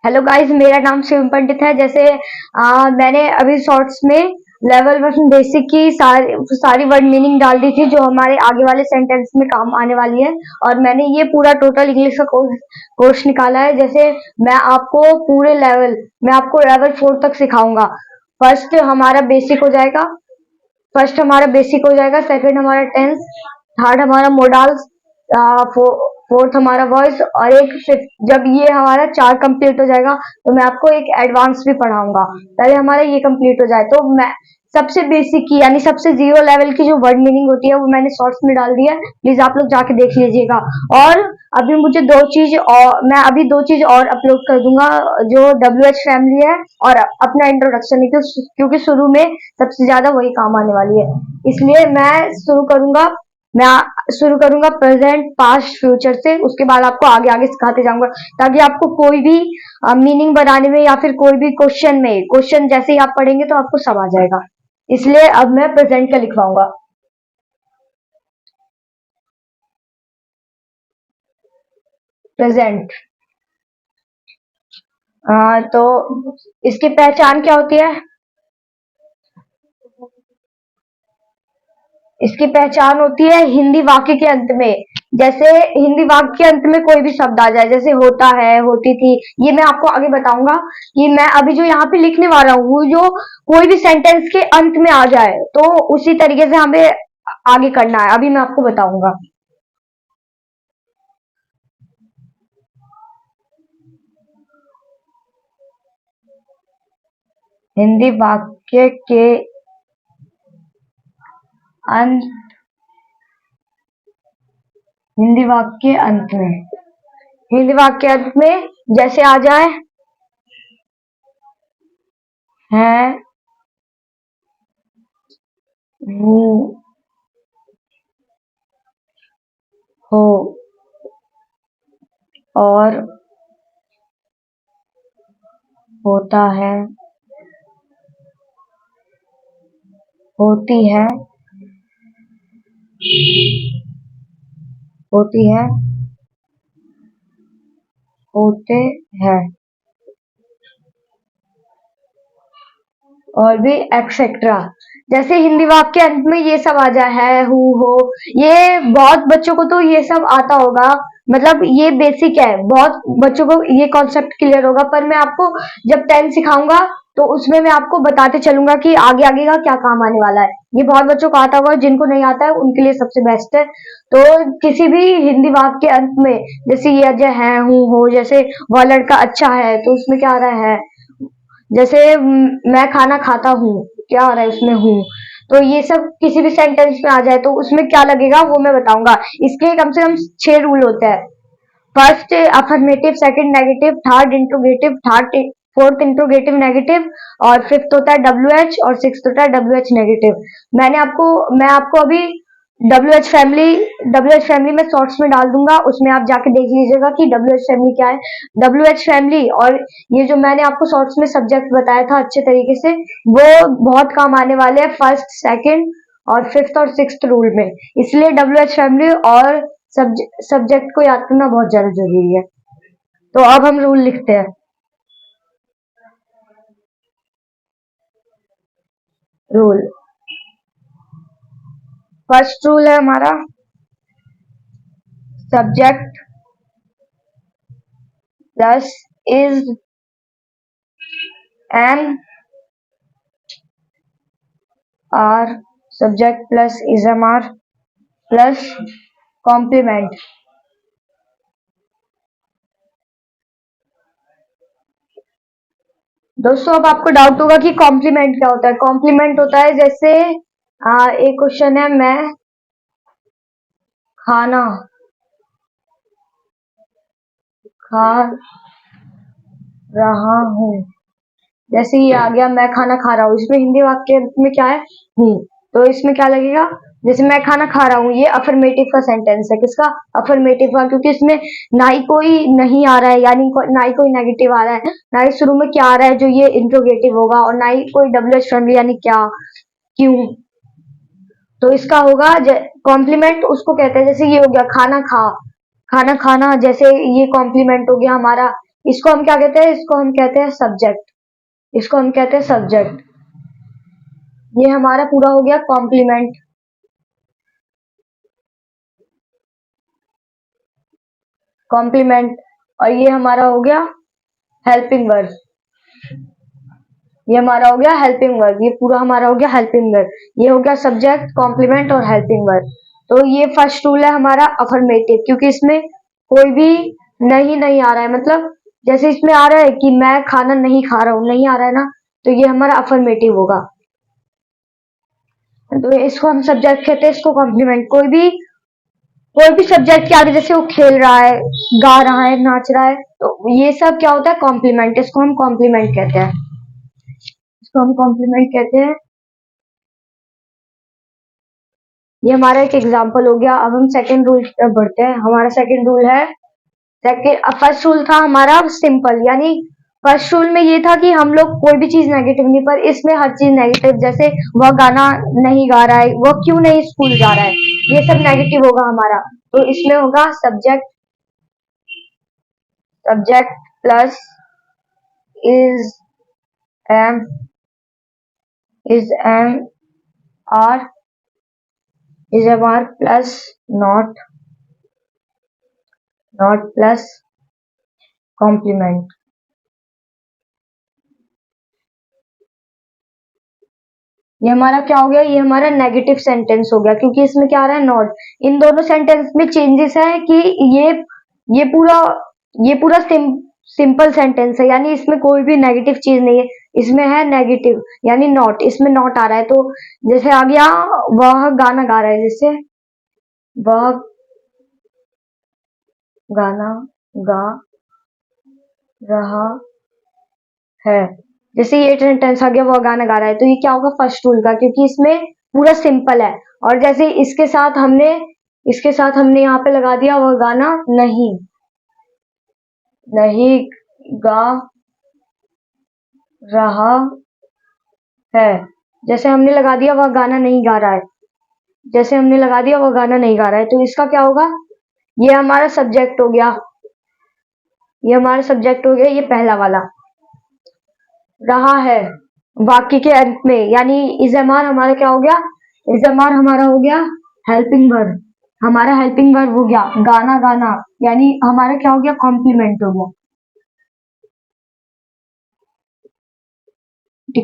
Hello guys, मेरा नाम शिव पंडित है। जैसे मैंने अभी शॉर्ट्स में लेवल 1 बेसिक की सारी वर्ड मीनिंग डाल दी थी जो हमारे आगे वाले सेंटेंस में काम आने वाली है। और मैंने ये पूरा टोटल इंग्लिश का कोर्स निकाला है। जैसे मैं आपको लेवल 4 तक सिखाऊंगा। फर्स्ट हमारा बेसिक हो जाएगा फर्स्ट हमारा बेसिक हो जाएगा, सेकंड हमारा टेंस, थर्ड हमारा मोडाल्स, फोर्थ हमारा वॉइस और एक फिफ्थ। जब ये हमारा 4 कंप्लीट हो जाएगा तो मैं आपको एक एडवांस भी पढ़ाऊंगा। पहले हमारा ये कंप्लीट हो जाए तो मैं सबसे बेसिक की यानी सबसे जीरो लेवल की जो वर्ड मीनिंग होती है वो मैंने शॉर्ट्स में डाल दिया है। प्लीज आप लोग जाके देख लीजिएगा। और मैं अभी दो चीज और अपलोड कर दूंगा, जो WH फैमिली है और अपना इंट्रोडक्शन है, क्योंकि शुरू में सबसे ज्यादा वही काम आने वाली है। इसलिए मैं शुरू करूंगा प्रेजेंट, पास्ट, फ्यूचर से। उसके बाद आपको आगे आगे सिखाते जाऊंगा ताकि आपको कोई भी मीनिंग बनाने में या फिर कोई भी क्वेश्चन जैसे ही आप पढ़ेंगे तो आपको सब आ जाएगा। इसलिए अब मैं प्रेजेंट का लिखवाऊंगा। प्रेजेंट। तो इसकी पहचान क्या होती है? इसकी पहचान होती है हिंदी वाक्य के अंत में। जैसे हिंदी वाक्य के अंत में कोई भी शब्द आ जाए, जैसे होता है, होती थी, ये मैं आपको आगे बताऊंगा। कि मैं अभी जो यहाँ पे लिखने वाला हूँ वो जो कोई भी सेंटेंस के अंत में आ जाए तो उसी तरीके से हमें आगे करना है, अभी मैं आपको बताऊंगा। हिंदी वाक्य के अंत हिंदी वाक्य अंत में हिंदी वाक्य अंत में जैसे आ जाए है, हूँ, हो और होता है, होती है, होती है, होते हैं और भी एक्सेट्रा। जैसे हिंदी वाक्य अंत में ये सब आ जाए, है, हु, हो, ये बहुत बच्चों को तो ये सब आता होगा। मतलब ये बेसिक है, बहुत बच्चों को ये कॉन्सेप्ट क्लियर होगा। पर मैं आपको जब 10 सिखाऊंगा तो उसमें मैं आपको बताते चलूंगा कि आगे आगे का क्या काम आने वाला है। ये बहुत बच्चों को आता होगा, जिनको नहीं आता है उनके लिए सबसे बेस्ट है। तो किसी भी हिंदी वाक्य के अंत में जैसे ये जो है, हूँ, हो, जैसे वह लड़का अच्छा है तो उसमें क्या आ रहा है? जैसे मैं खाना खाता हूँ, क्या आ रहा है उसमें? हूँ। तो ये सब किसी भी सेंटेंस में आ जाए तो उसमें क्या लगेगा वो मैं बताऊंगा। इसके कम से कम 6 रूल होते हैं। First affirmative, second negative, third interrogative, fourth interrogative negative और फिफ्थ होता है WH और सिक्स्थ होता है WH नेगेटिव। मैं आपको अभी डब्ल्यू एच फैमिली में शॉर्ट्स में डाल दूंगा, उसमें आप जाके देख लीजिएगा कि WH फैमिली क्या है। WH फैमिली और ये जो मैंने आपको शॉर्ट्स में सब्जेक्ट बताया था अच्छे तरीके से, वो बहुत काम आने वाले हैं फर्स्ट, सेकंड और फिफ्थ और सिक्स्थ रूल में। इसलिए WH फैमिली और सब्जेक्ट को याद करना बहुत ज्यादा जरूरी है। तो अब हम रूल लिखते हैं। रूल। फर्स्ट रूल है हमारा, subject plus is am are, subject plus is am are plus complement. दोस्तों अब आपको डाउट होगा कि कॉम्प्लीमेंट क्या होता है। कॉम्प्लीमेंट होता है जैसे एक क्वेश्चन है, मैं खाना खा रहा हूँ। जैसे ये आ गया, मैं खाना खा रहा हूँ, इसमें हिंदी वाक्य में क्या है? हूँ। तो इसमें क्या लगेगा? जैसे मैं खाना खा रहा हूँ, ये अफर्मेटिव का सेंटेंस है। किसका? अफर्मेटिव का, क्योंकि इसमें ना ही कोई नहीं आ रहा है, ना ही कोई नेगेटिव आ रहा है, ना ही शुरू में क्या आ रहा है जो ये इंट्रोगेटिव होगा, और ना ही कोई WH फैमिली यानी क्या, क्यों। तो इसका होगा कॉम्प्लीमेंट उसको कहते हैं। जैसे ये हो गया खाना खा, खाना खाना, जैसे ये कॉम्प्लीमेंट हो गया हमारा। इसको हम क्या कहते हैं? इसको हम कहते हैं सब्जेक्ट। इसको हम कहते हैं सब्जेक्ट। ये हमारा पूरा हो गया कॉम्प्लीमेंट। कॉम्प्लीमेंट। और ये हमारा हो गया हेल्पिंग वर्ब। ये हमारा हो गया हेल्पिंग वर्ब। ये पूरा हमारा हो गया हेल्पिंग वर्ब। ये हो गया सब्जेक्ट, कॉम्प्लीमेंट और हेल्पिंग वर्ब। तो ये फर्स्ट रूल है हमारा अफर्मेटिव, क्योंकि इसमें कोई भी नहीं नहीं आ रहा है। मतलब जैसे इसमें आ रहा है कि मैं खाना नहीं खा रहा हूं, नहीं आ रहा है ना, तो ये हमारा अफर्मेटिव होगा। तो इसको हम सब्जेक्ट कहते हैं, इसको कॉम्प्लीमेंट। कोई भी सब्जेक्ट के आगे जैसे वो खेल रहा है, गा रहा है, नाच रहा है, तो ये सब क्या होता है? कॉम्प्लीमेंट। इसको हम कॉम्प्लीमेंट कहते हैं। इसको हम कॉम्प्लीमेंट कहते हैं। ये हमारा एक एग्जाम्पल हो गया। अब हम सेकंड रूल बढ़ते हैं। हमारा सेकंड रूल है, सेकंड फर्स्ट रूल था हमारा सिंपल, यानी फर्स्ट रूल में ये था कि हम लोग कोई भी चीज नेगेटिव नहीं, पर इसमें हर चीज नेगेटिव। जैसे वह गाना नहीं गा रहा है, वह क्यों नहीं स्कूल जा रहा है, ये सब नेगेटिव होगा हमारा। तो इसमें होगा subject, subject plus is am, is am are, is am are plus not, not plus complement. ये हमारा क्या हो गया? ये हमारा नेगेटिव सेंटेंस हो गया, क्योंकि इसमें क्या आ रहा है? नॉट। इन दोनों सेंटेंस में चेंजेस है कि ये पूरा ये पूरा सिंपल सेंटेंस है, यानी इसमें कोई भी नेगेटिव चीज नहीं है। इसमें है नेगेटिव, यानी नॉट। इसमें नॉट आ रहा है, तो जैसे आ गया वह गाना गा रहा है, जैसे वह गाना गा रहा है, जैसे ये सेंटेंस आ गया वह गाना गा रहा है, तो ये क्या होगा? फर्स्ट रूल का, क्योंकि इसमें पूरा सिंपल है। और जैसे इसके साथ हमने यहाँ पे लगा दिया वह गाना नहीं नहीं गा रहा है, जैसे हमने लगा दिया वह गाना नहीं गा रहा है, जैसे हमने लगा दिया वह गाना नहीं गा रहा है, तो इसका क्या होगा? ये हमारा सब्जेक्ट हो गया। ये हमारा सब्जेक्ट हो गया, ये पहला वाला। रहा है वाक्य के अंत में, यानी इजमार हमारा क्या हो गया? इजमार हमारा हो गया हेल्पिंग वर्ब। हमारा हेल्पिंग वर्ब हो गया गाना गाना, यानी हमारा क्या हो गया? कॉम्प्लीमेंट हो गया,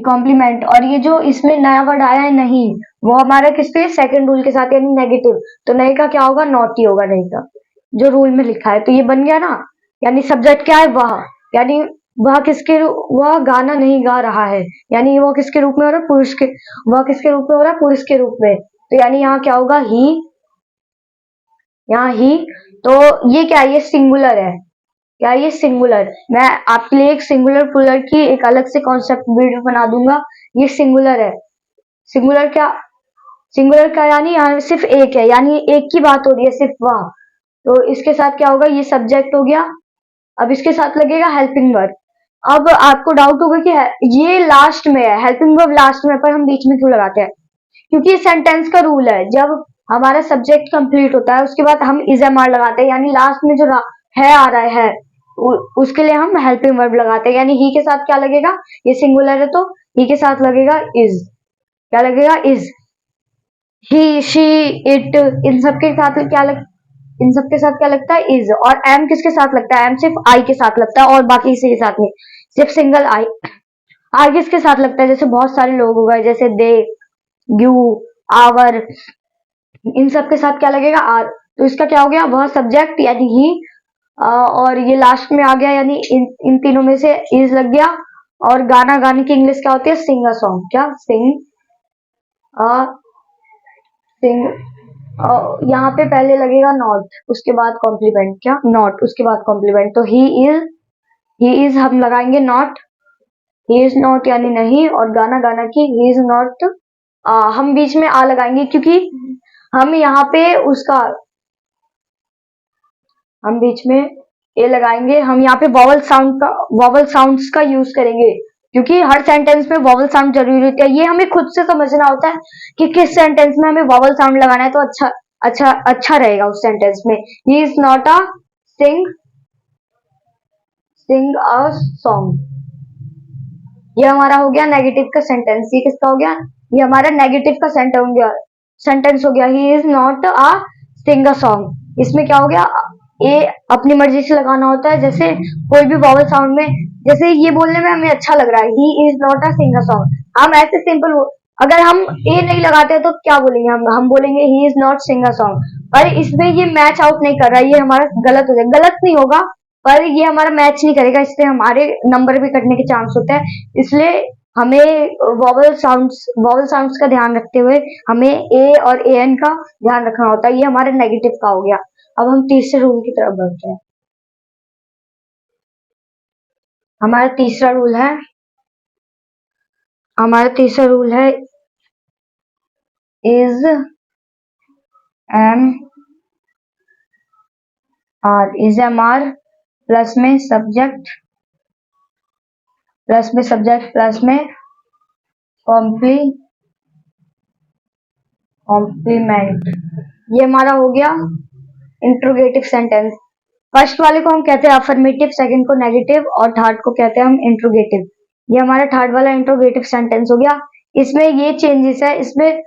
कॉम्प्लीमेंट। और ये जो इसमें नया वर्ड आया है नहीं, वो हमारा किस पे? सेकंड रूल के साथ, यानी नेगेटिव। तो नहीं का क्या होगा? नॉट ही होगा नहीं का, जो रूल में लिखा है। तो ये बन गया ना, यानी सब्जेक्ट क्या है? वह, यानी वह गाना नहीं गा रहा है, यानी वह किसके रूप में हो रहा है? पुरुष के। वह किसके रूप में हो रहा है? पुरुष के रूप में। तो यानी यहाँ क्या होगा? ही। यहाँ ही। तो ये क्या है? ये सिंगुलर है। क्या ये सिंगुलर? मैं आपके लिए एक सिंगुलर प्लूरल की एक अलग से कॉन्सेप्ट वीडियो बना दूंगा। ये सिंगुलर है। सिंगुलर क्या? सिंगुलर का यानी यहाँ सिर्फ एक है, यानी एक की बात हो रही है, सिर्फ वह। तो इसके साथ क्या होगा? ये सब्जेक्ट हो गया। अब इसके साथ लगेगा हेल्पिंग वर्ब। अब आपको डाउट होगा कि ये लास्ट में है, हेल्पिंग वर्ब लास्ट में, पर हम बीच में क्यों लगाते हैं? क्योंकि सेंटेंस का रूल है, जब हमारा सब्जेक्ट कंप्लीट होता है उसके बाद हम इज एम आर लगाते हैं, यानी लास्ट में जो है आ रहा है उसके लिए हम हेल्पिंग वर्ब लगाते हैं। यानी ही के साथ क्या लगेगा? ये सिंगुलर है, तो ही के साथ लगेगा इज। क्या लगेगा? इज। ही, शी, इट, इन सबके साथ क्या लगता है? इज। और एम किसके साथ लगता है? एम सिर्फ आई के साथ लगता है, और बाकी किसी के साथ नहीं, सिर्फ सिंगल आई। आर किसके साथ लगता है? जैसे बहुत सारे लोग हो गए, जैसे दे, यू, आवर, इन सब के साथ क्या लगेगा? आर। तो इसका क्या हो गया? वह सब्जेक्ट यानी ही, और ये लास्ट में आ गया, यानी इन तीनों में से इज लग गया। और गाना गाने की इंग्लिश क्या होती है? सिंग अ सॉन्ग। क्या? सिंग अ सिंग। यहाँ पे पहले लगेगा नॉट, उसके बाद कॉम्प्लीमेंट। क्या? नॉट, उसके बाद कॉम्प्लीमेंट। तो ही इज हम लगाएंगे नॉट। ही इज नॉट यानी नहीं, और गाना गाना की ही इज नॉट हम बीच में आ लगाएंगे, क्योंकि हम यहाँ पे उसका हम बीच में ए लगाएंगे। हम यहाँ पे वॉवल साउंड्स का यूज करेंगे, क्योंकि हर सेंटेंस में वॉवल साउंड जरूरी होता है। ये हमें खुद से समझना होता है कि किस सेंटेंस में हमें वॉवल साउंड लगाना है, तो अच्छा रहेगा उस सेंटेंस में। He is not a sing sing a song. ये हमारा हो गया नेगेटिव का सेंटेंस। ये किसका हो गया? ये हमारा नेगेटिव का सेंटेंस हो गया। He is not a sing a song. इसमें क्या हो गया? ए अपनी मर्जी से लगाना होता है। जैसे कोई भी वॉवल साउंड में, जैसे ये बोलने में हमें अच्छा लग रहा है, he is not a sing a song, हम ऐसे सिंपल, अगर हम ए नहीं लगाते तो क्या बोलेंगे? हम बोलेंगे he is not sing a song. पर इसमें ये मैच आउट नहीं कर रहा है, ये हमारा गलत हो जाएगा। गलत नहीं होगा, पर ये हमारा मैच नहीं करेगा, इससे हमारे नंबर भी कटने के चांस होते हैं। इसलिए हमें वॉवल साउंड्स का ध्यान रखते हुए हमें ए और ए एन का ध्यान रखना होता है। ये हमारे नेगेटिव का हो गया। अब हम तीसरे रूल की तरफ बढ़ते हैं। हमारा तीसरा रूल है हमारा तीसरा रूल है is am are. Is am are plus में सब्जेक्ट प्लस में कॉम्प्लीमेंट। ये हमारा हो गया इंट्रोगेटिव सेंटेंस। फर्स्ट वाले को हम कहते हैं अफर्मेटिव, सेकंड को नेगेटिव और थर्ड को कहते हैं हम इंट्रोगेटिव। ये हमारा थर्ड वाला इंट्रोगेटिव सेंटेंस हो गया। इसमें ये चेंजेस है, इसमें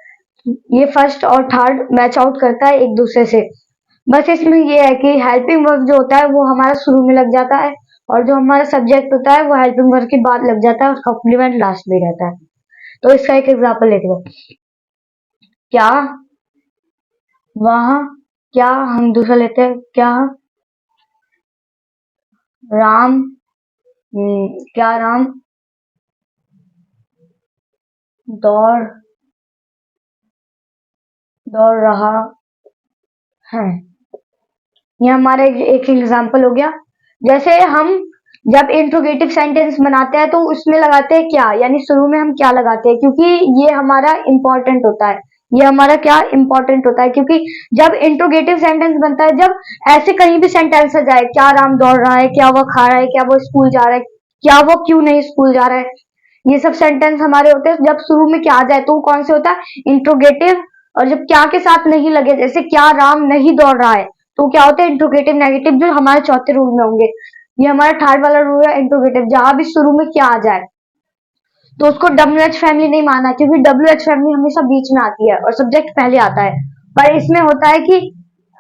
ये फर्स्ट और थर्ड मैच आउट करता है एक दूसरे से। बस इसमें ये है कि हेल्पिंग वर्ब जो होता है वो हमारा शुरू में लग जाता है, और जो हमारा सब्जेक्ट होता है वो हेल्पिंग वर्ब के बाद लग जाता है, और कॉम्प्लीमेंट लास्ट में रहता है। तो इसका एक एग्जाम्पल लिख दो। क्या वहाँ क्या हम दूसरा लेते हैं, क्या राम क्या राम दौड़ दौड़ रहा है। ये हमारा एक एग्जाम्पल हो गया। जैसे हम जब इंट्रोगेटिव सेंटेंस बनाते हैं तो उसमें लगाते हैं क्या, यानी शुरू में हम क्या लगाते हैं, क्योंकि ये हमारा इंपॉर्टेंट होता है। ये हमारा क्या इंपॉर्टेंट होता है, क्योंकि जब इंट्रोगेटिव सेंटेंस बनता है, जब ऐसे कहीं भी सेंटेंस आ जाए, क्या राम दौड़ रहा है, क्या वो खा रहा है, क्या वो स्कूल जा रहा है, क्या वो क्यों नहीं स्कूल जा रहा है, ये सब सेंटेंस हमारे होते हैं। जब शुरू में क्या आ जाए तो वो कौन से होता है? इंट्रोगेटिव। और जब क्या के साथ नहीं लगे, जैसे क्या राम नहीं दौड़ रहा है, तो क्या होता है? इंट्रोगेटिव नेगेटिव, जो हमारे चौथे रूल में होंगे। ये हमारा थर्ड वाला रूल है इंट्रोगेटिव। जहां भी शुरू में क्या आ जाए तो उसको डब्ल्यू एच फैमिली नहीं माना, क्योंकि डब्ल्यू एच फैमिली हमेशा बीच में आती है और सब्जेक्ट पहले आता है। पर इसमें होता है कि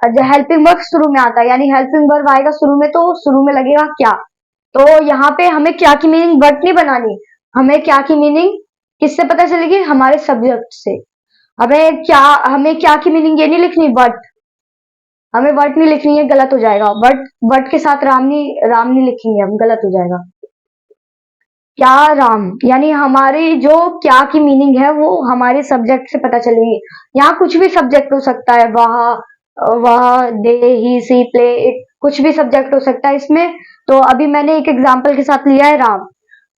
हेल्पिंग वर्ब शुरू में आता है, यानी हेल्पिंग वर्ब आएगा शुरू में तो शुरू में लगेगा क्या। तो यहाँ पे हमें क्या की मीनिंग बट नहीं बनानी, हमें क्या की मीनिंग किससे पता चलेगी? हमारे सब्जेक्ट से। हमें क्या की मीनिंग ये नहीं लिखनी बट, हमें बट नहीं लिखनी है, गलत हो जाएगा। बट के साथ राम नहीं लिखेंगे हम, गलत हो जाएगा। क्या राम, यानी हमारी जो क्या की मीनिंग है वो हमारे सब्जेक्ट से पता चलेगी। यहाँ कुछ भी सब्जेक्ट हो सकता है, वह दे ही सी प्ले इट, कुछ भी सब्जेक्ट हो सकता है इसमें। तो अभी मैंने एक एग्जाम्पल के साथ लिया है राम।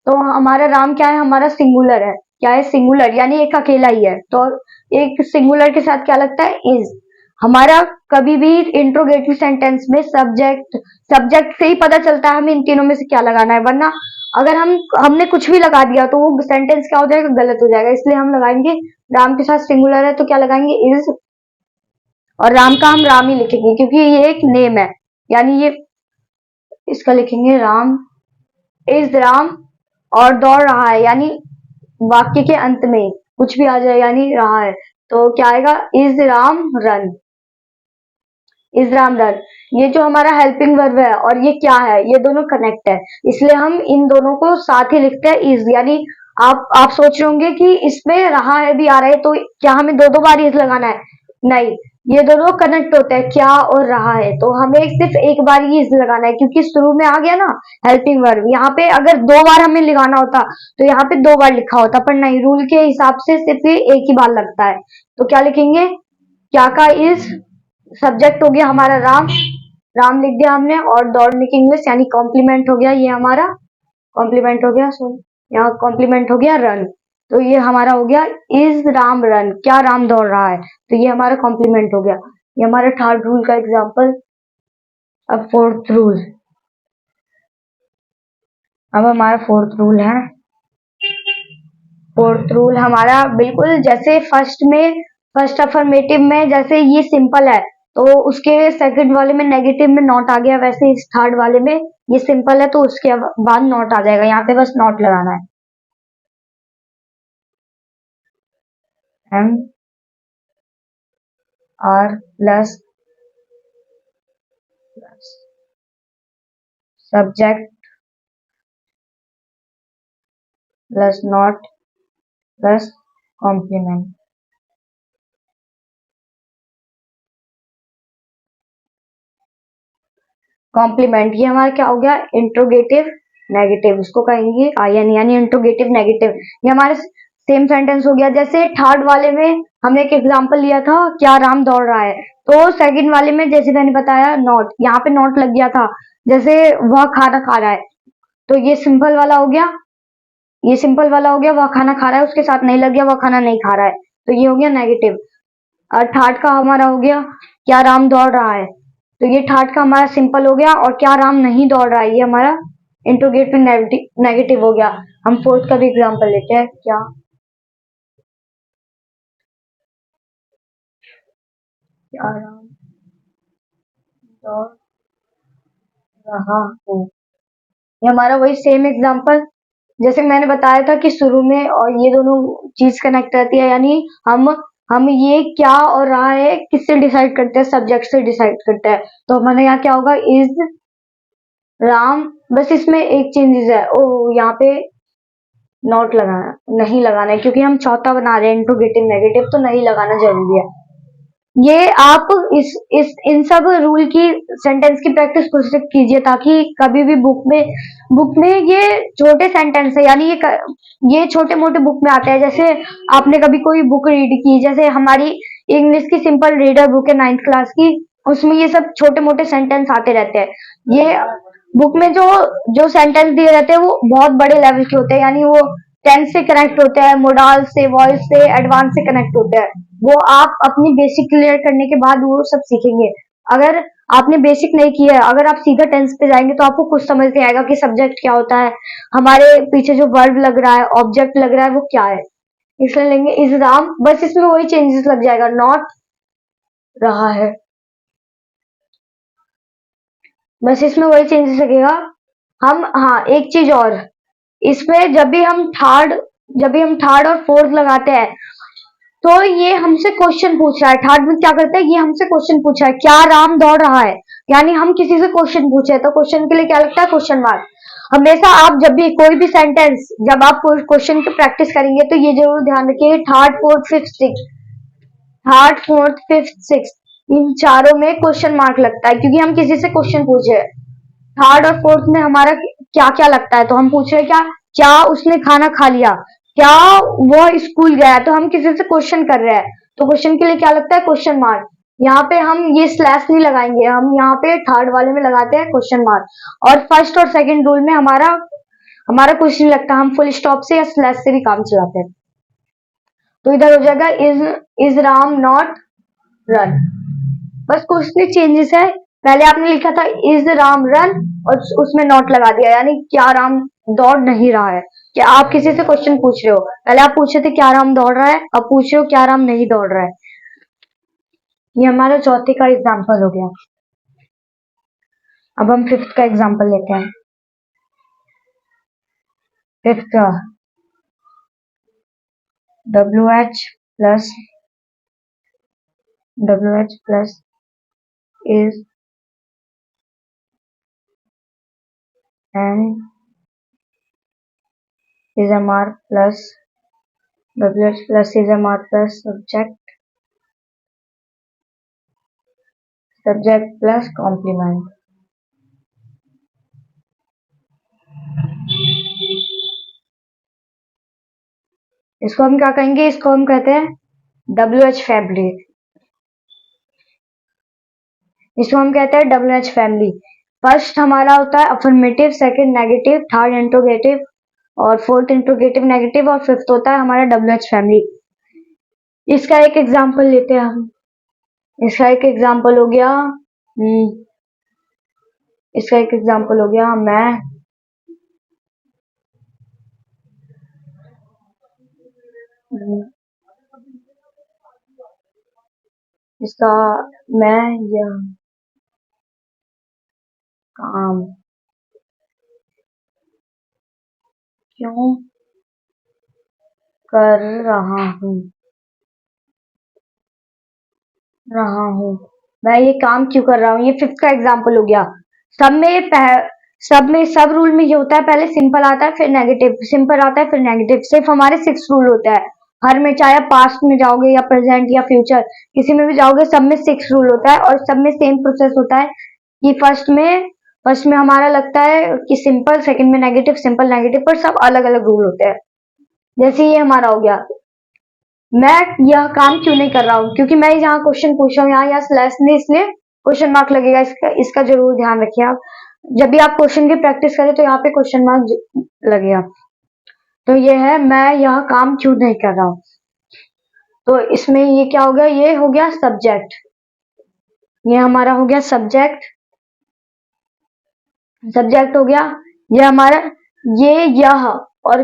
तो हमारा राम क्या है? हमारा सिंगुलर है। क्या है? सिंगुलर, यानी एक अकेला ही है। तो एक सिंगुलर के साथ क्या लगता है? इज। हमारा कभी भी इंट्रोगेटिव सेंटेंस में सब्जेक्ट से ही पता चलता है हमें इन तीनों में से क्या लगाना है, वरना अगर हमने कुछ भी लगा दिया तो वो सेंटेंस क्या हो जाएगा? गलत हो जाएगा। इसलिए हम लगाएंगे राम के साथ सिंगुलर है तो क्या लगाएंगे? इज। और राम का हम राम ही लिखेंगे, क्योंकि ये एक नेम है, यानी ये इसका लिखेंगे राम इज राम। और दौड़ रहा है, यानी वाक्य के अंत में कुछ भी आ जाए यानी रहा है, तो क्या आएगा? Is Ram run. Is Ram run. ये जो हमारा हेल्पिंग वर्ब है और ये क्या है, ये दोनों कनेक्ट है, इसलिए हम इन दोनों को साथ ही लिखते हैं इज। यानी आप सोच रहे होंगे कि इसमें रहा है भी आ रहा है, तो क्या हमें दो दो बार इज लगाना है? नहीं, ये दोनों कनेक्ट होते हैं, क्या और रहा है, तो हमें सिर्फ एक बार ही इज लगाना है, क्योंकि शुरू में आ गया ना हेल्पिंग वर्ब। यहाँ पे अगर दो बार हमें लगाना होता तो यहाँ पे दो बार लिखा होता, पर नहीं, रूल के हिसाब से सिर्फ ये एक ही बार लगता है। तो क्या लिखेंगे? क्या का इज, सब्जेक्ट हो गया हमारा राम, राम लिख दिया हमने, और दौड़ लिखेंगे यानी कॉम्प्लीमेंट हो गया, ये हमारा कॉम्प्लीमेंट हो गया। सो यहाँ कॉम्प्लीमेंट हो गया रन। तो ये हमारा हो गया इज राम रन, क्या राम दौड़ रहा है, तो ये हमारा कॉम्प्लीमेंट हो गया। ये हमारा थर्ड रूल का एग्जाम्पल। अब फोर्थ रूल, अब हमारा फोर्थ रूल है। फोर्थ रूल हमारा बिल्कुल जैसे फर्स्ट अफर्मेटिव में जैसे ये सिंपल है, तो उसके सेकंड वाले में नेगेटिव में नॉट आ गया, वैसे इस थर्ड वाले में ये सिंपल है तो उसके बाद नॉट आ जाएगा, यहाँ पे बस नॉट लगाना है। Am are plus subject plus not plus complement. Complement ये हमारा क्या हो गया, इंट्रोगेटिव नेगेटिव, उसको कहेंगे आयन यानी इंट्रोगेटिव नेगेटिव। ये हमारे सेम सेंटेंस हो गया। जैसे थर्ड वाले में हमने एक एग्जांपल लिया था, क्या राम दौड़ रहा है, तो सेकंड वाले में जैसे मैंने बताया नॉट, यहाँ पे नॉट लग गया था। जैसे वह खाना खा रहा है, तो ये सिंपल वाला हो गया, ये सिंपल वाला हो गया, वह खाना खा रहा है, उसके साथ नहीं लग गया, वह खाना नहीं खा रहा है, तो ये हो गया नेगेटिव। और थर्ड का हमारा हो गया, क्या राम दौड़ रहा है, तो ये थर्ड का हमारा सिंपल हो गया। और क्या राम नहीं दौड़ रहा है, ये हमारा इंट्रोगेटिव नेगेटिव हो गया। हम फोर्थ का भी एग्जांपल लेते हैं, क्या राम दौड़ रहा हो, ये हमारा वही सेम एग्जांपल जैसे मैंने बताया था कि शुरू में, और ये दोनों चीज कनेक्ट रहती है, यानी हम ये क्या और रहा है किससे डिसाइड करते हैं, सब्जेक्ट से डिसाइड करते हैं। तो हमारे यहाँ क्या होगा, इज राम, बस इसमें एक चेंजेस है, ओ यहाँ पे नॉट लगाना नहीं लगाना है, क्योंकि हम चौथा बना रहे हैं इंट्रोगेटिव नेगेटिव, तो नहीं लगाना जरूरी है। ये आप इस इन सब रूल की सेंटेंस की प्रैक्टिस खुद से कीजिए, ताकि कभी भी बुक में ये छोटे सेंटेंस है, यानी ये छोटे मोटे बुक में आते हैं। जैसे आपने कभी कोई बुक रीड की, जैसे हमारी इंग्लिश की सिंपल रीडर बुक है 9th क्लास की, उसमें ये सब छोटे मोटे सेंटेंस आते रहते हैं। ये बुक में जो जो सेंटेंस दिए रहते हैं वो बहुत बड़े लेवल के होते हैं, यानी वो टेंस से कनेक्ट होते हैं, मोडाल से, वॉइस से, एडवांस से कनेक्ट होते हैं। वो आप अपनी बेसिक क्लियर करने के बाद वो सब सीखेंगे। अगर आपने बेसिक नहीं किया है, अगर आप सीधा टेंस पे जाएंगे तो आपको कुछ समझ नहीं आएगा कि सब्जेक्ट क्या होता है, हमारे पीछे जो वर्ब लग रहा है, ऑब्जेक्ट लग रहा है, वो क्या है। इसलिए लेंगे इज राम, बस इसमें वही चेंजेस लग जाएगा, नॉट रहा है, बस इसमें वही चेंजेस लगेगा। हम हाँ एक चीज और, इसमें जब भी हम थर्ड और फोर्थ लगाते हैं, तो ये हमसे क्वेश्चन पूछ रहा है। थर्ड में क्या करता है, ये हमसे क्वेश्चन पूछ रहा है, क्या राम दौड़ रहा है, यानी हम किसी से क्वेश्चन पूछे, तो क्वेश्चन के लिए क्या लगता है, क्वेश्चन मार्क। हमेशा आप जब भी कोई भी सेंटेंस, जब आप क्वेश्चन की प्रैक्टिस करेंगे, तो ये जरूर ध्यान रखिए, थर्ड फोर्थ फिफ्थ सिक्स, इन चारों में क्वेश्चन मार्क लगता है, क्योंकि हम किसी से क्वेश्चन पूछे। थर्ड और फोर्थ में हमारा क्या क्या लगता है, तो हम पूछ रहे हैं क्या, उसने खाना खा लिया, क्या वो स्कूल गया, तो हम किसी से क्वेश्चन कर रहे हैं, तो क्वेश्चन के लिए क्या लगता है, क्वेश्चन मार्क। यहाँ पे हम ये स्लैश नहीं लगाएंगे, हम यहाँ पे थर्ड वाले में लगाते हैं क्वेश्चन मार्क। और फर्स्ट और सेकंड रूल में हमारा हमारा कुछ नहीं लगता, हम फुल स्टॉप से या स्लैश से भी काम चलाते हैं। तो इधर हो जाएगा इज राम नॉट रन, बस कुछ नहीं चेंजेस है। पहले आपने लिखा था इज राम रन, और उसमें नॉट लगा दिया, यानी क्या राम दौड़ नहीं रहा है। क्या आप किसी से क्वेश्चन पूछ रहे हो, पहले आप पूछ रहे थे क्या राम दौड़ रहा है, अब पूछ रहे हो क्या राम नहीं दौड़ रहा है। ये हमारा चौथे का एग्जाम्पल हो गया। अब हम फिफ्थ का एग्जाम्पल लेते हैं। फिफ्थ का WH plus is and is mr plus WH plus is mr plus subject plus complement। इसको हम क्या कहेंगे, इसको हम कहते हैं WH फैमिली, इसको हम कहते हैं WH फैमिली। फर्स्ट हमारा होता है affirmative, second negative, third interrogative, और फोर्थ इंट्रोगेटिव नेगेटिव, और फिफ्थ होता है हमारा WH फैमिली। इसका एक एग्जांपल लेते हैं हम। इसका एक एग्जांपल हो गया इसका एक एग्जांपल हो गया मैं मैं यह काम क्यों कर रहा हूँ मैं ये काम क्यों कर रहा हूँ। ये फिफ्थ का एग्जाम्पल हो गया। सब में सब रूल में ये होता है, पहले सिंपल आता है फिर नेगेटिव, सिंपल आता है फिर नेगेटिव। सिर्फ हमारे सिक्स रूल होता है हर में, चाहे आप पास्ट में जाओगे या प्रेजेंट या फ्यूचर, किसी में भी जाओगे, सब में सिक्स रूल होता है और सब में सेम प्रोसेस होता है कि फर्स्ट में हमारा लगता है कि सिंपल, सेकंड में नेगेटिव, सिंपल, नेगेटिव, पर सब अलग अलग रूल होते हैं। जैसे ये हमारा हो गया, मैं यह काम क्यों नहीं कर रहा हूँ, क्योंकि मैं यहाँ क्वेश्चन पूछ रहा हूँ, यहाँ स्लैश नहीं, इसलिए क्वेश्चन मार्क लगेगा। इसका जरूर ध्यान रखिए आप, जब भी आप क्वेश्चन की प्रैक्टिस करें तो यहाँ पे क्वेश्चन मार्क लगेगा। तो ये है, मैं यह काम क्यों नहीं कर रहा हूँ। तो इसमें ये क्या हो गया, ये हो गया सब्जेक्ट, ये हमारा हो गया सब्जेक्ट, सब्जेक्ट हो गया। ये हमारा यह और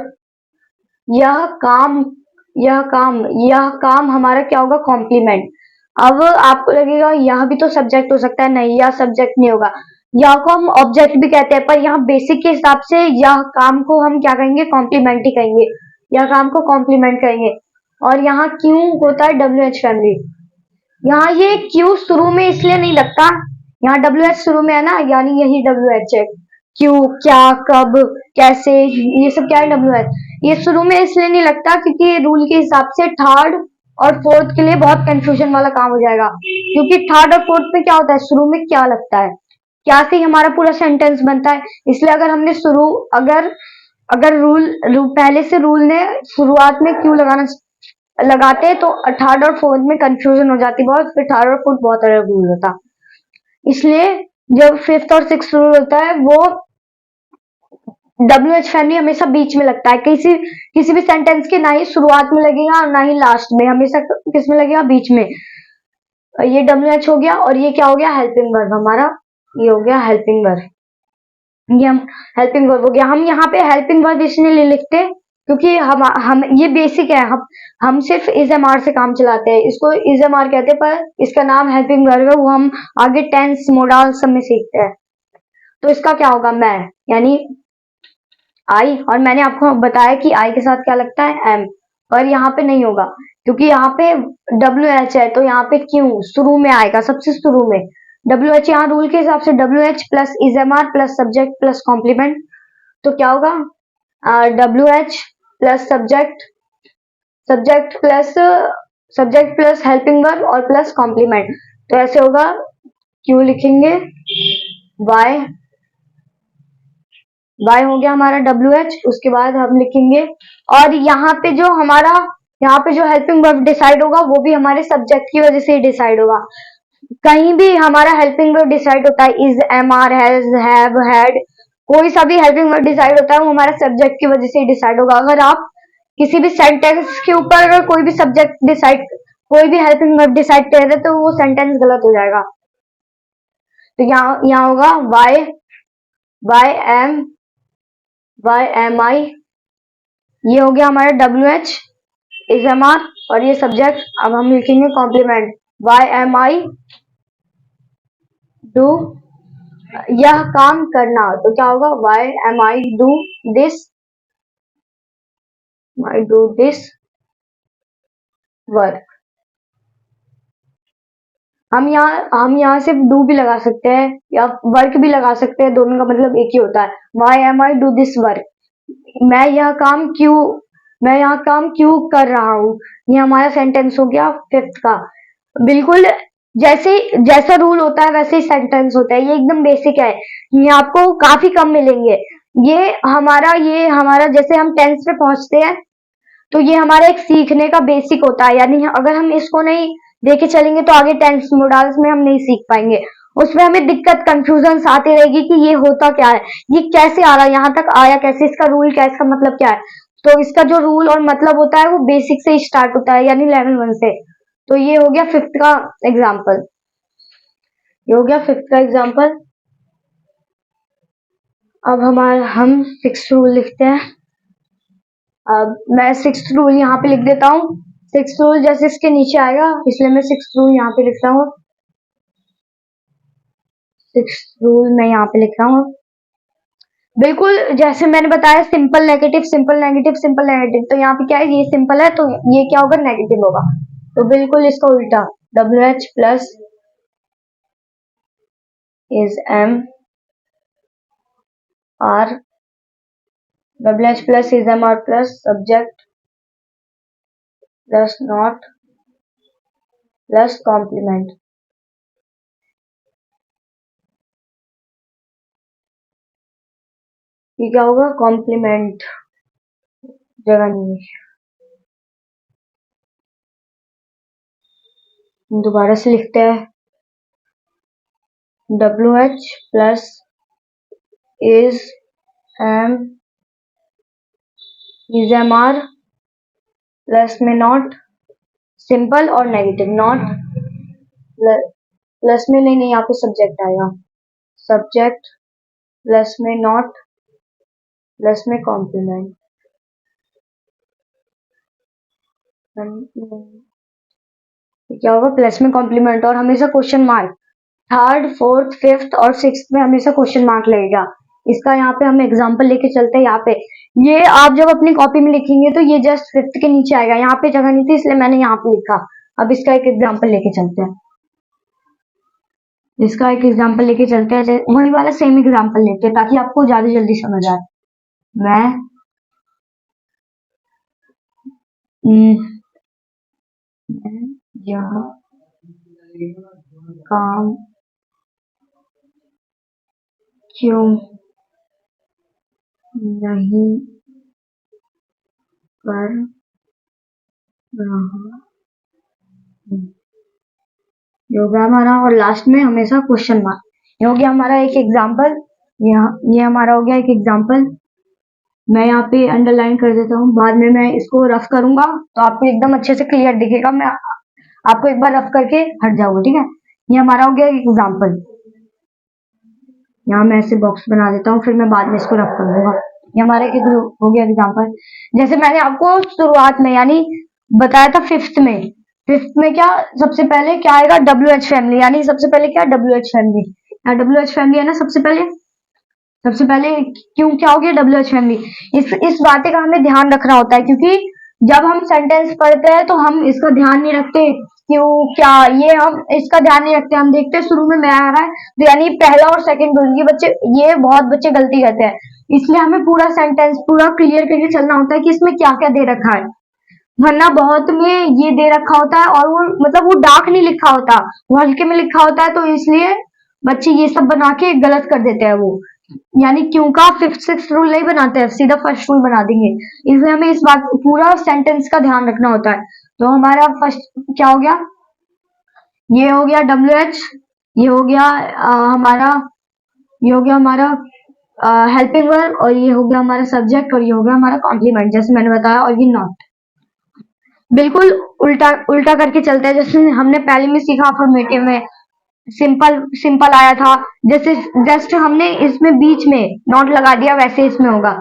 यह काम यह काम हमारा क्या होगा, कॉम्प्लीमेंट। अब आपको लगेगा यह भी तो सब्जेक्ट हो सकता है, नहीं, यह सब्जेक्ट नहीं होगा। यह को हम ऑब्जेक्ट भी कहते हैं, पर यहाँ बेसिक के हिसाब से यह काम को हम क्या कहेंगे, कॉम्प्लीमेंट ही कहेंगे, यह काम को कॉम्प्लीमेंट कहेंगे। और यहाँ क्यों होता है WH फैमिली, यहाँ ये क्यू शुरू में इसलिए नहीं लगता, यहाँ WH शुरू में है ना, यानी यही WH है। क्यों, क्या, कब, कैसे, ये सब क्या है, WH। ये शुरू में इसलिए नहीं लगता क्योंकि रूल के हिसाब से थर्ड और फोर्थ के लिए बहुत कंफ्यूजन वाला काम हो जाएगा, क्योंकि थर्ड और फोर्थ में क्या होता है, शुरू में क्या लगता है, क्या से ही हमारा पूरा सेंटेंस बनता है। इसलिए अगर हमने अगर अगर रूल पहले से रूल ने शुरुआत में क्यों लगाते हैं तो थर्ड और फोर्थ में कंफ्यूजन हो जाती बहुत, फिर थर्ड और फोर्थ बहुत अलग रूल होता। इसलिए जब फिफ्थ और सिक्स रूल होता है वो WH फैमिली हमेशा बीच में लगता है, किसी भी सेंटेंस के, ना ही शुरुआत में लगेगा और ना ही लास्ट में, हमेशा किस में लगेगा, बीच में। ये WH हो गया। और ये क्या हो गया, हेल्पिंग वर्ब हमारा, ये हो गया हेल्पिंग वर्ब। ये हम हेल्पिंग वर्ब हो गया। हम यहाँ पे हेल्पिंग वर्ब इसलिए लिखते हैं क्योंकि हम ये बेसिक है, हम सिर्फ इज एम आर से काम चलाते हैं, इसको इज एम आर कहते हैं, पर इसका नाम हेल्पिंग वर्ब है, वो हम आगे टेंस, मोडाल सब में सीखते हैं। तो इसका क्या होगा, मैं, यानी आई, और मैंने आपको बताया कि आई के साथ क्या लगता है, एम। और यहाँ पे नहीं होगा क्योंकि यहाँ पे WH है, तो यहाँ पे क्यों शुरू में आएगा, सबसे शुरू में। WH यहाँ रूल के हिसाब से WH plus is am are plus subject plus complement, तो क्या होगा, WH plus subject plus helping verb और प्लस कॉम्प्लीमेंट। तो ऐसे होगा, क्यों लिखेंगे, वाई हो गया हमारा WH, उसके बाद हम लिखेंगे। और यहाँ पे जो हेल्पिंग वर्ब डिसाइड होगा वो भी हमारे सब्जेक्ट की वजह से ही डिसाइड होगा। कहीं भी हमारा हेल्पिंग वर्ब डिसाइड होता है, is, am are, has, have, had, कोई सा भी हेल्पिंग वर्ब डिसाइड होता है वो हमारा सब्जेक्ट की वजह से ही डिसाइड होगा। अगर आप किसी भी सेंटेंस के ऊपर अगर कोई भी हेल्पिंग वर्ब डिसाइड कर रहे तो वो सेंटेंस गलत हो जाएगा। तो यहाँ होगा वाई एम आई, ये हो गया हमारा WH, इज एम आर, और ये सब्जेक्ट। अब हम लिखेंगे complement, why am I do, यह काम करना, तो क्या होगा, why am I do this work. हम यहाँ सिर्फ डू भी लगा सकते हैं या वर्क भी लगा सकते हैं, दोनों का मतलब एक ही होता है। Why am I do this work, मैं यह काम क्यों कर रहा हूँ। ये हमारा सेंटेंस हो गया फिफ्थ का। बिल्कुल जैसा रूल होता है वैसे ही सेंटेंस होता है, ये एकदम बेसिक है, ये आपको काफी कम मिलेंगे। ये हमारा जैसे हम टेंस पे पहुंचते हैं तो ये हमारा एक सीखने का बेसिक होता है, यानी अगर हम इसको नहीं देखे चलेंगे तो आगे टेंस मोडाल्स में हम नहीं सीख पाएंगे, उसमें हमें दिक्कत, कंफ्यूजन आती रहेगी कि ये होता क्या है, ये कैसे आ रहा है, यहाँ तक आया कैसे, इसका रूल क्या है, इसका मतलब क्या है। तो इसका जो रूल और मतलब होता है वो बेसिक से ही स्टार्ट होता है, यानी लेवल 1 से। तो ये हो गया फिफ्थ का एग्जाम्पल, अब हम सिक्स रूल लिखते हैं। अब मैं सिक्स्थ रूल यहाँ पे लिख देता हूँ। सिक्स रूल जैसे इसके नीचे आएगा, इसलिए मैं सिक्स रूल यहाँ पे लिख रहा हूँ। सिक्स रूल मैं यहाँ पे लिख रहा हूँ। बिल्कुल जैसे मैंने बताया, simple negative simple negative simple negative, तो यहाँ पे क्या है, ये सिंपल है तो ये क्या होगा, नेगेटिव होगा। तो बिल्कुल इसका उल्टा, WH plus is MR, WH plus is MR plus subject plus not plus complement. ये क्या होगा, कॉम्प्लीमेंट, जगह नहीं है, दोबारा से लिखते हैं। WH plus is MR plus में नॉट, सिंपल और नेगेटिव, नॉट प्लस में नहीं, यहाँ पे सब्जेक्ट आएगा, सब्जेक्ट प्लस में नॉट प्लस में कॉम्प्लीमेंट। क्या होगा, प्लस में कॉम्प्लीमेंट, और हमेशा question mark, third fourth fifth और सिक्स्थ में हमेशा क्वेश्चन मार्क लगेगा। इसका यहाँ पे हम एग्जांपल लेके चलते हैं। यहाँ पे ये आप जब अपनी कॉपी में लिखेंगे तो ये जस्ट फिफ्थ के नीचे आएगा, यहाँ पे जगह नहीं थी इसलिए मैंने यहाँ पे लिखा। अब इसका एक एग्जांपल लेके चलते हैं, इसका एक एग्जांपल लेके चलते हैं, वही वाला सेम एग्जांपल लेते हैं ताकि आपको ज्यादा जल्दी समझ आए। मैं यहाँ काम क्यों नहीं कर रहा हूँ, ये हो गया हमारा, और लास्ट में हमेशा क्वेश्चन मार्क। ये हो गया हमारा एक एग्जांपल, ये हमारा हो गया एक एग्जांपल। मैं यहाँ पे अंडरलाइन कर देता हूँ, बाद में मैं इसको रफ करूंगा तो आपको एकदम अच्छे से क्लियर दिखेगा। मैं आपको एक बार रफ करके हट जाऊंगा, ठीक है। ये हमारा हो गया एग्जांपल, यहाँ मैं ऐसे बॉक्स बना देता हूँ, फिर मैं बाद में इसको रफ कर दूंगा। ये हमारा एक हो गया एग्जांपल। जैसे मैंने आपको शुरुआत में यानी बताया था फिफ्थ में क्या सबसे पहले क्या आएगा, WH फैमिली, यानी सबसे पहले क्या, WH फैमिली, WH फैमिली है ना। सबसे पहले क्यों क्या हो गया, WH फैमिली। इस बातें का हमें ध्यान रखना होता है, क्योंकि जब हम सेंटेंस पढ़ते हैं तो हम इसका ध्यान नहीं रखते, क्यों क्या, ये हम इसका ध्यान नहीं रखते। हम देखते हैं शुरू में मैं आ रहा है तो यानी पहला और सेकंड रूल, ये बहुत बच्चे गलती करते हैं। इसलिए हमें पूरा सेंटेंस पूरा क्लियर करके चलना होता है कि इसमें क्या क्या दे रखा है, वरना बहुत में ये दे रखा होता है और वो मतलब वो डार्क नहीं लिखा होता, वो हल्के में लिखा होता है, तो इसलिए बच्चे ये सब बना के गलत कर देते हैं। वो यानी क्यों का फिफ्थ सिक्स रूल नहीं बनाते हैं, सीधा फर्स्ट रूल बना देंगे। इसलिए हमें इस बात पूरा सेंटेंस का ध्यान रखना होता है। तो हमारा फर्स्ट क्या हो गया, ये हो गया WH, ये हो गया हमारा, ये हो गया हमारा हेल्पिंग वर्ब, और ये हो गया हमारा सब्जेक्ट, और ये हो गया हमारा कॉम्प्लीमेंट जैसे मैंने बताया, और ये नॉट। बिल्कुल उल्टा उल्टा करके चलते हैं, जैसे हमने पहले में सीखा अफर्मेटिव में सिंपल सिंपल आया था, जैसे जस्ट हमने इसमें बीच में नॉट लगा दिया वैसे इसमें होगा।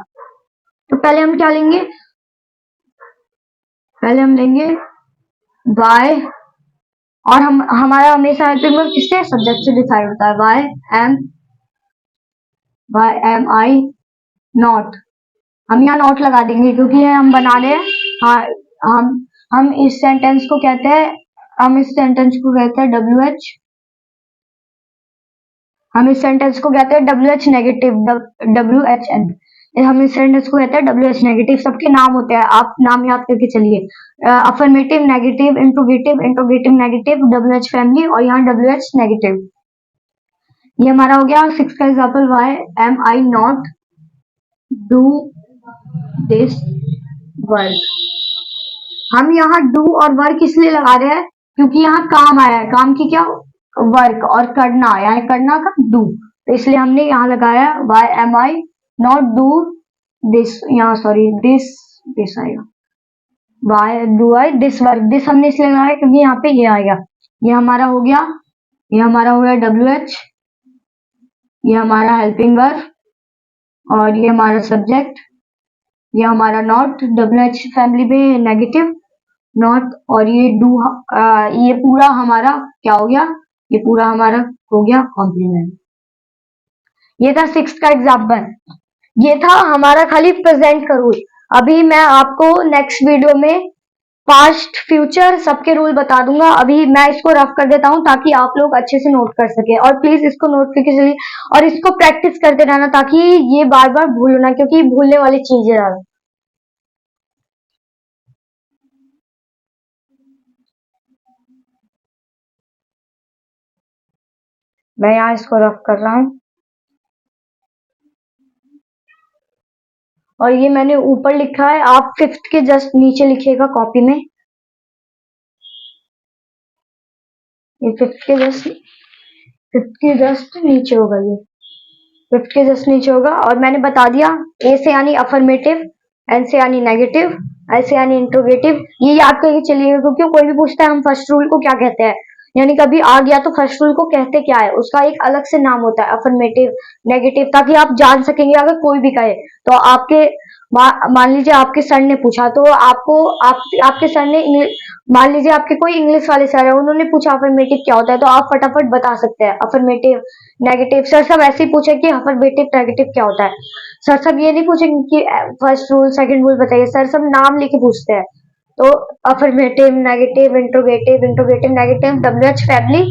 तो पहले हम क्या लेंगे, पहले हम लेंगे बाय, और हम हमारा हमेशा हेल्पिंग वर्ब किससे, सब्जेक्ट से डिसाइड होता है, बाय एम आई नॉट। हम यहाँ नॉट लगा देंगे क्योंकि ये हम बना रहे हैं। हाँ, हम इस सेंटेंस को कहते हैं, हम इस सेंटेंस को कहते हैं WH, हम इस सेंटेंस को कहते हैं WH नेगेटिव, WHN। हम इस सेंटेंस को कहते हैं WH नेगेटिव। सबके नाम होते हैं, आप नाम याद करके चलिए, affirmative negative, interrogative negative, WH family, और यहाँ WH नेगेटिव। ये हमारा हो गया सिक्स का example, why am I not do this work. हम यहाँ डू और वर्क इसलिए लगा रहे हैं क्योंकि यहाँ काम आया है, काम की क्या, वर्क, और करना, यानी करना का डू, तो इसलिए हमने यहाँ लगाया why am I not do this, यहाँ सॉरी दिस आएगा, why do I this work, this हमने इसलिए लगाया क्योंकि यहाँ पे ये आएगा। ये हमारा हो गया, ये हमारा हो गया WH, ये हमारा हेल्पिंग वर्ब, और ये हमारा सब्जेक्ट, ये हमारा नॉट, WH फैमिली में नेगेटिव, नॉट, और ये डू, ये पूरा हमारा क्या हो गया, ये पूरा हमारा हो गया कॉम्प्लीमेंट। ये था सिक्स का एग्जाम्पल। ये था हमारा खाली प्रेजेंट का रूल। अभी मैं आपको नेक्स्ट वीडियो में पास्ट फ्यूचर सबके रूल बता दूंगा। अभी मैं इसको रफ कर देता हूं ताकि आप लोग अच्छे से नोट कर सके, और प्लीज इसको नोट करके चलिए और इसको प्रैक्टिस करते रहना ताकि ये बार बार भूलो ना, क्योंकि भूलने वाली चीज है ज्यादा। मैं यहाँ इसको रफ कर रहा हूँ, और ये मैंने ऊपर लिखा है, आप फिफ्थ के जस्ट नीचे लिखिएगा कॉपी में। ये फिफ्थ के जस्ट नीचे होगा, ये फिफ्थ के जस्ट नीचे होगा। और मैंने बता दिया, ए से यानी अफर्मेटिव, एन से यानी नेगेटिव, आई से यानी इंट्रोगेटिव। ये याद करके चलिएगा क्योंकि कोई भी पूछता है हम फर्स्ट रूल को क्या कहते हैं, यानी कभी आ गया तो फर्स्ट रूल को कहते क्या है, उसका एक अलग से नाम होता है, अफर्मेटिव, नेगेटिव, ताकि आप जान सकेंगे अगर कोई भी कहे तो। आपके मान लीजिए आपके सर ने पूछा तो आपको आपके सर ने मान लीजिए आपके कोई इंग्लिश वाले सर है, उन्होंने पूछा अफर्मेटिव क्या होता है, तो आप फटाफट बता सकते हैं अफर्मेटिव, नेगेटिव। सर सब ऐसे ही पूछे कि अफर्मेटिव नेगेटिव क्या होता है। सर सब ये नहीं पूछेंगे कि फर्स्ट रूल सेकंड रूल बताइए, सर सब नाम लेके पूछते हैं। तो affirmative, negative, interrogative, interrogative negative, W H family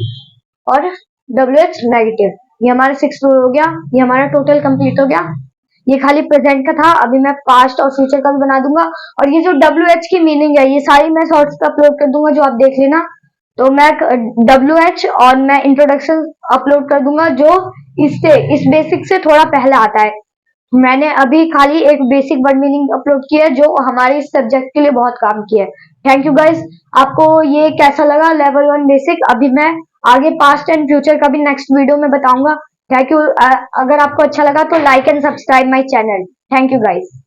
और डब्ल्यू एच नेगेटिव। ये हमारा सिक्स रूल हो गया, ये हमारा टोटल कंप्लीट हो गया। ये खाली प्रेजेंट का था, अभी मैं पास्ट और फ्यूचर का भी बना दूंगा। और ये जो डब्ल्यू एच की मीनिंग है ये सारी मैं शॉर्ट्स पे अपलोड कर दूंगा, जो आप देख लेना। तो मैं डब्ल्यू एच और मैं इंट्रोडक्शन अपलोड कर दूंगा, जो इस बेसिक से थोड़ा पहले आता है। मैंने अभी खाली एक बेसिक वर्ड मीनिंग अपलोड किया है जो हमारे इस सब्जेक्ट के लिए बहुत काम किया है। Thank you guys. आपको ये कैसा लगा लेवल 1 बेसिक? अभी मैं आगे पास्ट एंड फ्यूचर का भी नेक्स्ट वीडियो में बताऊंगा। Thank you. अगर आपको अच्छा लगा तो like and subscribe my channel. Thank you guys.